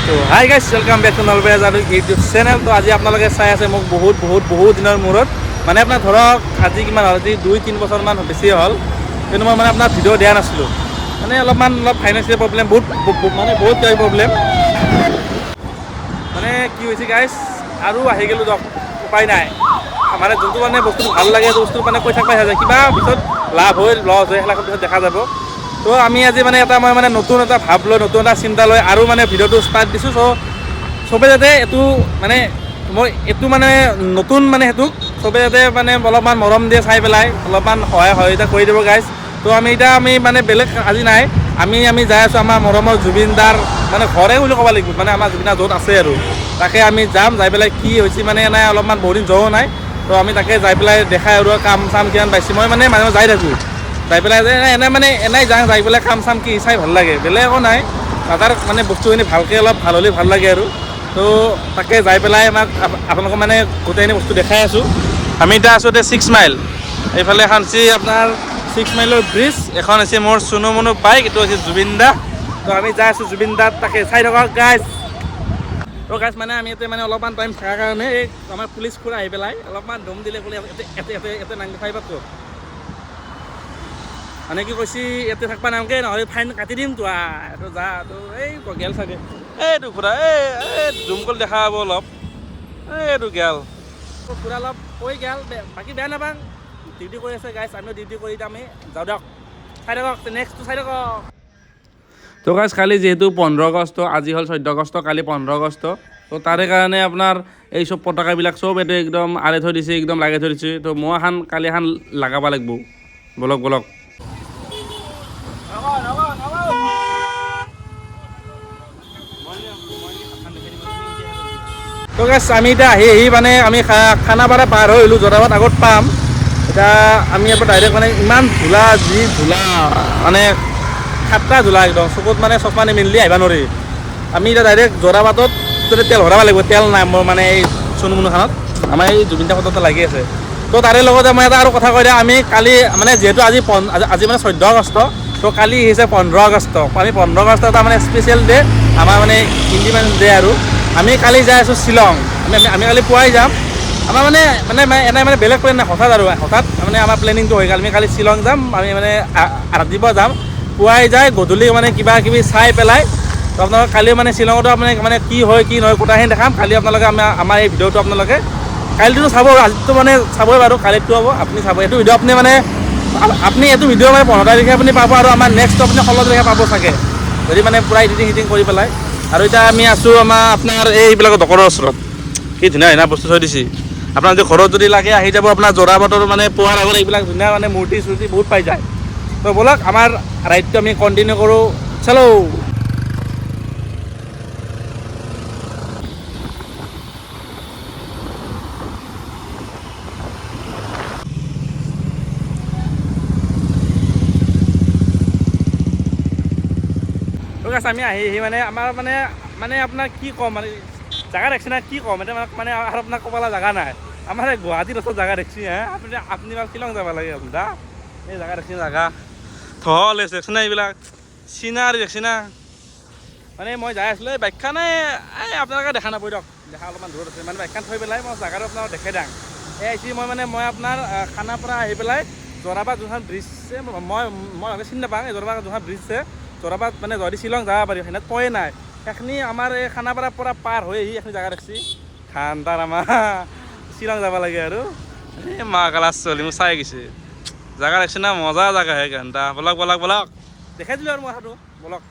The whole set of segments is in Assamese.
তো hi guys welcome back to নলবেজ আৰু ইউটিউব চেনেল। তো আজি আপোনালোকে চাই আছে মোক বহুত দিনৰ মূৰত, মানে আপোনাৰ ধৰক আজি কিমান হ'ল, আজি 2-3 বছৰমান বেছি হ'ল, কিন্তু মই মানে আপোনাৰ ভিডিঅ' দিয়া নাছিলোঁ, মানে অলপ ফাইনেন্সিয়েল প্ৰব্লেম, বহুত কিবা প্ৰব্লেম, মানে কি হৈছে গাইজ, আৰু আহি গ'লোঁ দিয়ক, উপায় নাই। মানে যোনটো মানে বস্তুটো ভাল লাগে, সেইটো বস্তু মানে কৈ থাকিব যায়, কিবা পিছত লাভ হয় লছ হয় সেইবিলাক পিছত দেখা যাব। তো আমি আজি মানে মই মানে নতুন এটা ভাৱ লৈ, নতুন এটা চিন্তা লৈ আৰু মানে ভিডিঅ'টো ষ্টাৰ্ট দিছোঁ। চবে যাতে এইটো মানে মই এইটো মানে নতুন মানে সেইটোক চবে যাতে মানে অলপমান মৰম দিয়ে, চাই পেলাই অলপমান সহায়তা কৰি দিব গাইজ। তো আমি মানে বেলেগ আজি নাই, আমি যাই আছোঁ আমাৰ মৰমৰ জুবিন দাৰ মানে ঘৰে বুলি ক'ব লাগিব, মানে আমাৰ জুবিন দা য'ত আছে আৰু তাকে আমি যাম, যাই পেলাই কি হৈছে মানে নাই অলপমান বহুত দিন যোৱাও নাই। তো আমি তাকে যাই পেলাই দেখাই আৰু কাম চাম কিমান পাইছোঁ, মই মানে মাজে যাই থাকোঁ, যাই পেলাই এনেই যাই পেলাই কাম চাম কি চাই ভাল লাগে, বেলেগ একো নাই। তাৰ মানে বস্তুখিনি ভালকৈ অলপ ভাল হ'লে ভাল লাগে আৰু। তো তাকে যাই পেলাই আপোনালোকক মানে গোটেইখিনি বস্তু দেখাই আছোঁ। আমি এতিয়া আছোঁ 6 মাইল, এইফালে এখন হৈছে আপোনাৰ 6 মাইলৰ ব্ৰিজ, এখন হৈছে মোৰ চুনু মুনু বাইক, এইটো হৈছে জুবিন দা। তো আমি যাই আছোঁ জুবিন দাত, তাকে চাই থাকক গাইজ। তো গাইজ মানে আমি ইয়াতে মানে অলপমান টাইম থকাৰ কাৰণে এই আমাৰ পুলিচ খুৰা আহি পেলাই অলপমান দম দিলে, বোলে ইয়াতে 95ত মানে কি কৈছে, ইয়াতে থাকবা নামকে, নহ'লে ফাইন কাটি দিম তো। এইটো যা, তো এই গেল চাগে, এইটো খুৰা এই জুমকল দেখা পাব অলপ, এইটো গেল খুৰা অলপ কৈ গেল, বাকী বেয়া নাপাং, ডিউটি কৰি আছে গাইজ, আমিও ডিউটি কৰি আমি যাওঁ দিয়ক, চাই থাকক নেক্সটটো চাই থাকক। তো গাইজ কালি যিহেতু 15 আগষ্ট, আজি হ'ল 14 আগষ্ট, কালি 15 আগষ্ট, তো তাৰে কাৰণে আপোনাৰ এই চব পতাকাবিলাক চব এইটো একদম আঁৰি থৈ দিছে, একদম লাগাই থৈ দিছে। তো মই কালি লগাব লাগিব, বলক। তো গাইজ আমি এতিয়া আহি মানে আমি খানাপাৰা পাৰ হৈ আহিলোঁ, যোৰাবাট আগত পাম। এতিয়া আমি ইয়াৰ পৰা ডাইৰেক্ট মানে ইমান ধূলা, যি ধূলা মানে সাতটা ধূলা একদম, চকুত মানে চশমা নিমিলিলে আহিব নোৱাৰি। আমি এতিয়া ডাইৰেক্ট যোৰাবাটত তেল ভৰাব লাগিব, তেল নাই মোৰ মানে এই চুনুমুনুখানত, আমাৰ এই জুবিন দা ফটোতে লাগি আছে। তো তাৰে লগতে মই এটা আৰু কথা কৈ দিওঁ, আমি কালি মানে যিহেতু আজি মানে 14 আগষ্ট, তো কালি আহিছে 15 আগষ্ট, আমি 15 আগষ্ট এটা মানে স্পেচিয়েল ডে, আমাৰ মানে ইণ্ডিপেণ্ডেন্স ডে। আৰু আমি কালি যাই আছোঁ শ্বিলং, আমি কালি পুৱাই যাম। আমাৰ মানে বেলেগ প্লেন নাই, হঠাৎ মানে আমাৰ প্লেনিংটো হৈ গ'ল, আমি কালি শ্বিলং যাম, আমি মানে ৰাতিপুৱা যাম, পুৱাই যায় গধূলি মানে কিবা কিবি চাই পেলাই। তো আপোনালোকে কালি মানে শ্বিলঙতো মানে কি হয় কি নহয় গোটেইখিনি দেখাম। কালি আপোনালোকে আমাৰ এই ভিডিঅ'টো আপোনালোকে কালিতো চাব, আজিতো মানে চাবই বাৰু, কালিতো হ'ব আপুনি চাব এইটো ভিডিঅ', আপুনি এইটো ভিডিঅ' মানে 15 তাৰিখে আপুনি পাব, আৰু আমাৰ নেক্সট আপুনি 16 তাৰিখে পাব চাগে, যদি মানে পূৰা এডিটিং কৰি পেলাই। আৰু এতিয়া আমি আছোঁ আপোনাৰ এইবিলাকৰ দোকানৰ ওচৰত, কি ধুনীয়া বস্তু থৈ দিছে। আপোনাৰ যদি ঘৰত যদি লাগে আহি যাব, আপোনাৰ যোৰাবাটৰ মানে পোৱাৰ আগত এইবিলাক ধুনীয়া মানে মূৰ্তি চূৰ্তি বহুত পাই যায়। তো ব'লক আমাৰ ৰাইডটো আমি কণ্টিনিউ কৰোঁ, চলো। ঠিক আছে, আমি আহি মানে আমাৰ মানে আপোনাৰ কি ক'ম, মানে জেগা দেখছি না, কি ক'ম এতিয়া মানে আৰু আপোনাক ক'বলৈ জেগা নাই। আমাৰ এই গুৱাহাটীত ওচৰত জেগা দেখছি আপুনি বাৰু শ্বিলং যাব লাগে দা, এই জেগা দেখছি, জেগা থল দেখছি না, এইবিলাক চিনাৰী দেখছি না। মানে মই যাই আছিলোঁ এই বাইকখানে, এই আপোনালোকে দেখা নাপায় দিয়ক, দেখা অলপমান দূৰত আছে, মানে বাইকখন থৈ পেলাই মই জেগাটো আপোনাক দেখাই দিওঁ। এই আহিছি মই আপোনাৰ খানাপাৰা আহি পেলাই যোৰাবাট যোনখন ব্ৰিজ আছে, মই চিনি নাপাওঁ, এই যোৰাবাট যোনখন ব্ৰিজ আছে, যোৰাবাট মানে যদি শ্বিলং যাব পাৰি, সেইখিনিত পোৱাই নাই। সেইখিনি আমাৰ এই খানাপাৰাৰ পৰা পাৰ হৈ আহি এইখিনি জেগা দেখছি, খানদাৰ আমাৰ শ্বিলং যাব লাগে। আৰু এই মা কালাৰ চলি মোৰ চাই গৈছে, জেগা দেখছি না, মজা জেগা সেই ঘণ্টা, বলক দেখাই দিলোঁ আৰু মই কথাটো, বলক।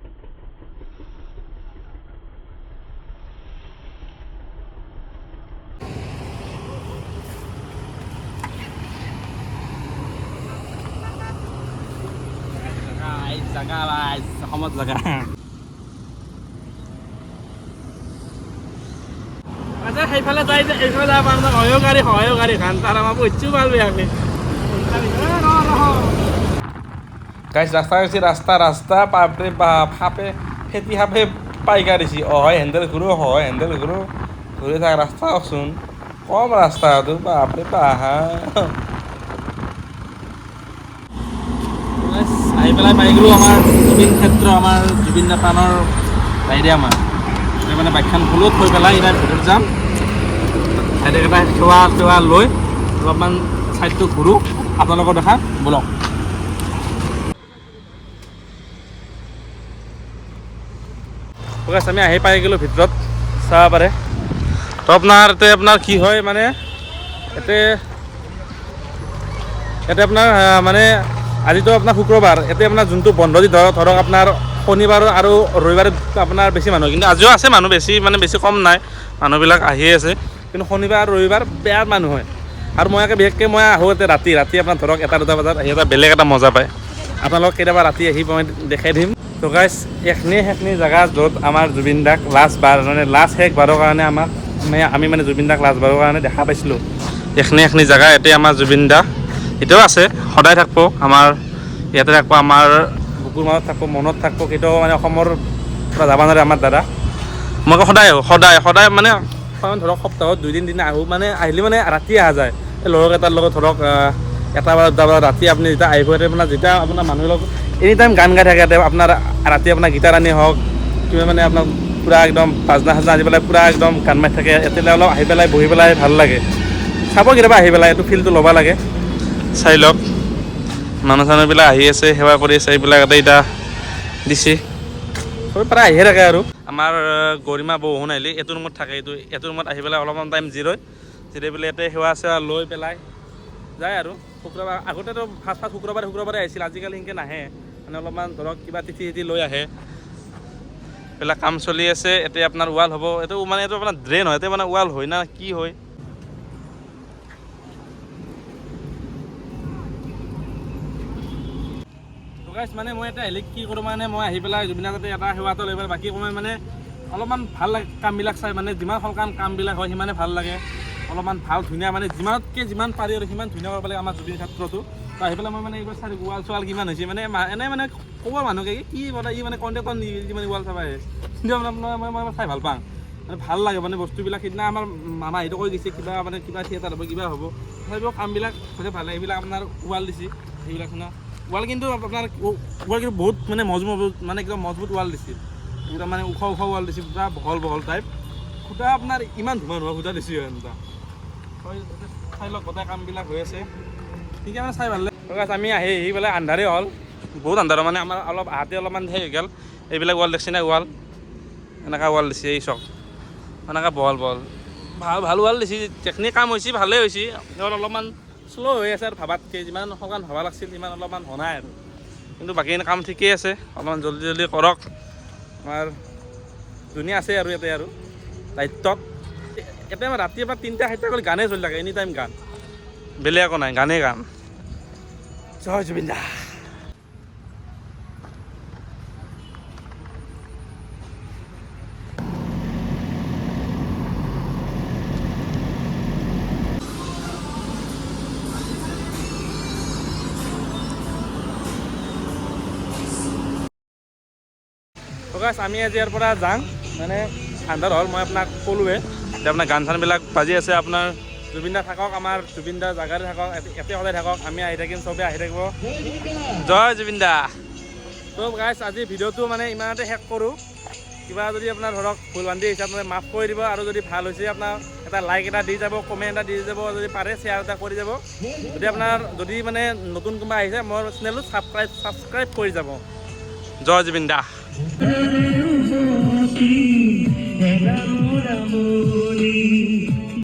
জেগা অসমত জেগা আচ্ছা, সেইফালে যাই যে এইফালে যাব পাৰোঁ, সহায়কাৰী খান তাৰ আমাৰ পইচু ভাল বেয়াকে গাইছ, ৰাস্তা হৈছে ৰাস্তা বাপৰে বাপ, সাপে পাইকা দিছি, হয় হেণ্ডেল ঘূৰো ঘূৰি থাক, ৰাস্তা কওকচোন, কম ৰাস্তাটো বাপৰে বাহা। আহি পেলাই পাই গ'লোঁ আমাৰ জুবিন ক্ষেত্ৰ, আমাৰ জুবিন দা প্ৰাণৰ বাইদেউ আমাৰ মানে বাইকখন ফুলত থৈ পেলাই এতিয়া ভিতৰত যাম চাইডে এটা সেৱা লৈ অলপমান ছাইডটো ঘূৰোঁ আপোনালোকক দেখা ব'লক আমি আহি পাই গ'লোঁ ভিতৰত চাব পাৰে তো আপোনাৰ কি হয় মানে ইয়াতে আপোনাৰ মানে আজিতো আপোনাৰ শুক্ৰবাৰ ইয়াতে আপোনাৰ যোনটো বন্ধ দি ধৰক আপোনাৰ শনিবাৰ আৰু ৰবিবাৰে আপোনাৰ বেছি মানুহ কিন্তু আজিও আছে মানুহ বেছি কম নাই মানুহবিলাক আহিয়ে আছে কিন্তু শনিবাৰ আৰু ৰবিবাৰ বেয়া মানুহ হয় আৰু মই বিশেষকৈ মই আহোঁ ইয়াতে ৰাতি আপোনাৰ ধৰক 1-2 বজাত আহি এটা বেলেগ এটা মজা পায় আপোনালোকক কেতিয়াবা ৰাতি আহি মই দেখাই দিম তো গাইছ সেইখিনি জেগা য'ত আমাৰ জুবিন দাক লাষ্ট শেষ বাৰৰ কাৰণে আমি মানে জুবিন দাক লাষ্ট বাৰৰ কাৰণে দেখা পাইছিলোঁ এইখিনি জেগা ইয়াতে আমাৰ জুবিন দা এতিয়াও আছে সদায় থাকিব আমাৰ ইয়াতে থাকিব আমাৰ বুকুৰ মাজত থাকিব মনত থাকিব কেতিয়াও মানে অসমৰ পৰা যাব নোৱাৰে আমাৰ দাদা মই সদায় মানে ধৰক সপ্তাহত 2-3 দিন আহোঁ মানে আহিলে মানে ৰাতি অহা যায় এই ল'ৰাকেইটাৰ লগত ধৰক 1-2 বজাত ৰাতি আপুনি যেতিয়া আহিব যেতিয়া আপোনাৰ মানুহৰ লগত এনি টাইম গান গাই থাকে আপোনাৰ ৰাতি আপোনাৰ গীটাৰ আনি হওক কিবা মানে আপোনাৰ পূৰা একদম বাজনা আনি পেলাই পূৰা একদম গান মাৰি থাকে ইয়াতে অলপ আহি পেলাই বহি পেলাই ভাল লাগে চাব কেতিয়াবা আহি পেলাই এইটো ফিলটো ল'ব লাগে চাই লওক মানুহবিলাক আহি আছে সেৱা কৰি আছে এইবিলাক এতিয়া দিছে চবেই প্ৰায় আহিয়ে থাকে আৰু আমাৰ গৰিমা বৌহন আহিলে এইটো ৰুমত থাকে এইটো ৰুমত আহি পেলাই অলপমান টাইম জিৰাই পেলাই ইয়াতে সেৱা চেৱা লৈ পেলাই যায় আৰু শুক্ৰবাৰ আগতেতো ফাৰ্ষ্ট শুক্ৰবাৰে আহিছিল আজিকালি সেনেকৈ নাহে মানে অলপমান ধৰক কিবা তিথি লৈ আহে এইবিলাক কাম চলি আছে এতিয়া আপোনাৰ ৱাল হ'ব এইটো আপোনাৰ ড্ৰেইন হয় এতিয়া মানে ৱাল হয় না কি হয় মানে মই এটা আহিলে কি কৰোঁ মানে মই আহি পেলাই জুবিন দাৰ এটা সেৱাটো লৈ পেলাই বাকী সময় মানে অলপমান ভাল লাগে কামবিলাক চাই মানে যিমান সোনকালে কামবিলাক হয় সিমানে ভাল লাগে অলপমান ভাল ধুনীয়া মানে যিমান পাৰি আৰু সিমান ধুনীয়া কৰিব লাগে আমাৰ জুবিন ক্ষেত্ৰতো তো আহি পেলাই মই মানে এইবাৰ চাই ৱাল চোৱাল কিমান হৈছে মানে এনেই মানে ক'ব মানুহকে কি মানে কণ্টেক্টৰ মানে ৱাল চাব আহে কিন্তু মই চাই ভাল পাওঁ মানে ভাল লাগে মানে বস্তুবিলাক সিদিনা আমাৰ মামা সেইটো কৈ গৈছে কিবা থিয়েটাৰ হ'ব কিবা হ'ব তথাপিও কামবিলাক হৈছে ভালে এইবিলাক আপোনাৰ ৱাল দিছে সেইবিলাক শুনা ৱাল কিন্তু আপোনাৰ বহুত মানে মজবুত মানে একদম মজবুত ৱাল দিছিল পুৰা মানে ওখ ৱাল দিছিল পুৰা বহল টাইপ খুটা আপোনাৰ ইমান ধুমা খুটা দিছে এনেকুৱা চাই লওক গোটেই কামবিলাক হৈ আছে ঠিকে মানে চাই ভাল লাগে আমি আহি পেলাই আন্ধাৰেই হ'ল বহুত আন্ধাৰ মানে আমাৰ অলপ আহাতে অলপমান সেই হৈ গ'ল এইবিলাক ৱাল দেখছি না ৱাল এনেকুৱা ৱাল দিছে এই চক এনেকুৱা বহল ভাল ৱাল দিছে যিখিনি কাম হৈছে ভালেই হৈছে অলপমান শ্ল' হৈ আছে আৰু ভাবাতকৈ যিমান সকান ভাবা লাগিছিল সিমান অলপমান হোৱা নাই আৰু কিন্তু বাকী কাম ঠিকেই আছে অলপমান জলদি কৰক আমাৰ ধুনীয়া আছে আৰু ইয়াতে আৰু দায়িত্বত এতিয়া আমাৰ ৰাতি এবাৰ 3-4টা কৰি গানেই চলি থাকে এনি টাইম গান বেলেগ একো নাই গানেই গান জয় জুবিন দা আমি আজি ইয়াৰ পৰা যাম মানে আন্ধাৰ হ'ল মই আপোনাক ক'লোৱে যে আপোনাৰ গান চানবিলাক বাজি আছে আপোনাৰ জুবিন দা থাকক আমাৰ জুবিন দা জাগাতে থাকক ইয়াতে সদায় থাকক আমি আহি থাকিম চবেই আহি থাকিব জয় জুবিন দা তো গাইছ আজি ভিডিঅ'টো মানে ইমানতে শেষ কৰোঁ কিবা যদি আপোনাৰ ধৰক ভুল বান্ধি আহিছে আপোনালোকে মাফ কৰি দিব আৰু যদি ভাল হৈছে আপোনাৰ এটা লাইক এটা দি যাব কমেণ্ট এটা দি যাব যদি পাৰে শ্বেয়াৰ এটা কৰি যাব যদি মানে নতুন কোনোবা আহিছে মোৰ চেনেলটো ছাবস্ক্ৰাইব কৰি যাব জয় জুবিন দা